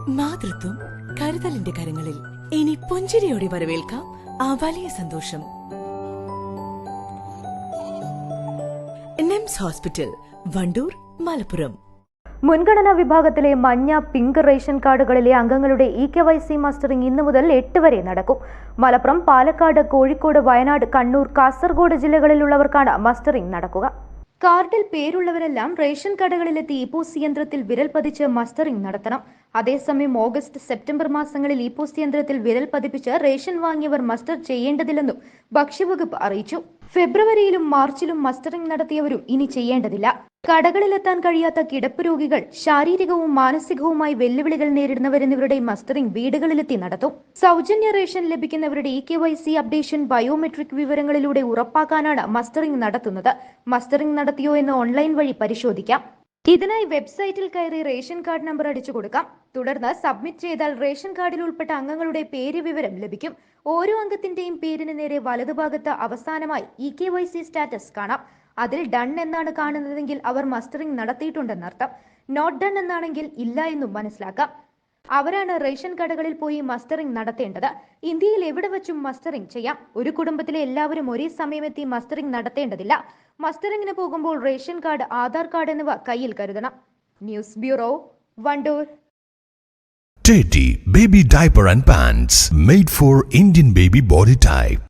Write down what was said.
മാതൃത്വം കരുതലിന്റെ കരങ്ങളിൽ. ഇനി പുഞ്ചിരിയോടെ വരവേൽക്കാം ആ വലിയ സന്തോഷം. നിംസ് ഹോസ്പിറ്റൽ, വണ്ടൂർ, മലപ്പുറം. മുൻഗണനാ വിഭാഗത്തിലെ മഞ്ഞ, പിങ്ക് റേഷൻ കാർഡുകളിലെ അംഗങ്ങളുടെ EKYC മസ്റ്ററിംഗ് ഇന്നു മുതൽ 8 വരെ നടക്കും. മലപ്പുറം, പാലക്കാട്, കോഴിക്കോട്, വയനാട്, കണ്ണൂർ, കാസർഗോഡ് ജില്ലകളിലുള്ളവർക്കാണ് മസ്റ്ററിംഗ് നടക്കുക. കാർഡിൽ പേരുള്ളവരെല്ലാം റേഷൻ കടകളിലെത്തി ഇപോസി യന്ത്രത്തിൽ വിരൽ പതിച്ച് മസ്റ്ററിംഗ് നടത്തണം. അതേസമയം ഓഗസ്റ്റ്, സെപ്റ്റംബർ മാസങ്ങളിൽ ഇപോസി യന്ത്രത്തിൽ വിരൽ പതിപ്പിച്ച് റേഷൻ വാങ്ങിയവർ മസ്റ്റർ ചെയ്യേണ്ടതില്ലെന്നും ഭക്ഷ്യവകുപ്പ് അറിയിച്ചു. ഫെബ്രുവരിയിലും മാർച്ചിലും മസ്റ്ററിംഗ് നടത്തിയവരും ഇനി ചെയ്യേണ്ടതില്ല. കടകളിലെത്താൻ കഴിയാത്ത കിടപ്പ് രോഗികൾ, ശാരീരികവും മാനസികവുമായി വെല്ലുവിളികൾ നേരിടുന്നവരെന്നിവരുടെ മസ്റ്ററിംഗ് വീടുകളിലെത്തി നടത്തും. സൗജന്യ റേഷൻ ലഭിക്കുന്നവരുടെ EKYC അപ്ഡേഷൻ ബയോമെട്രിക് വിവരങ്ങളിലൂടെ ഉറപ്പാക്കാനാണ് മസ്റ്ററിംഗ് നടത്തുന്നത്. മസ്റ്ററിംഗ് നടത്തിയോ എന്ന് ഓൺലൈൻ വഴി പരിശോധിക്കാം. ഇതിനായി വെബ്സൈറ്റിൽ കയറി റേഷൻ കാർഡ് നമ്പർ അടിച്ചു കൊടുക്കാം. തുടർന്ന് സബ്മിറ്റ് ചെയ്താൽ റേഷൻ കാർഡിൽ ഉൾപ്പെട്ട അംഗങ്ങളുടെ പേര് വിവരം ലഭിക്കും. ഓരോ അംഗത്തിന്റെയും പേരിന് നേരെ വലതുഭാഗത്ത് അവസാനമായി EKYC സ്റ്റാറ്റസ് കാണാം. അതിൽ ഡൺ എന്നാണ് കാണുന്നതെങ്കിൽ അവർ മസ്റ്ററിംഗ് നടത്തിയിട്ടുണ്ടെന്നർത്ഥം. നോട്ട് ഡൺ എന്നാണെങ്കിൽ ഇല്ല എന്നും മനസ്സിലാക്കാം. അവരാണ് റേഷൻ കടകളിൽ പോയി മസ്റ്ററിംഗ് നടത്തേണ്ടത്. ഇന്ത്യയിൽ എവിടെ വച്ചും മസ്റ്ററിംഗ് ചെയ്യാം. ഒരു കുടുംബത്തിലെ എല്ലാവരും ഒരേ സമയമെത്തി മസ്റ്ററിംഗ് നടത്തേണ്ടതില്ല. മസ്റ്ററിംഗിന് പോകുമ്പോൾ റേഷൻ കാർഡ്, ആധാർ കാർഡ് എന്നിവ കയ്യിൽ കരുതണം. News bureau, Wandoor. Teddy Baby Diaper and Pants made for Indian baby body type.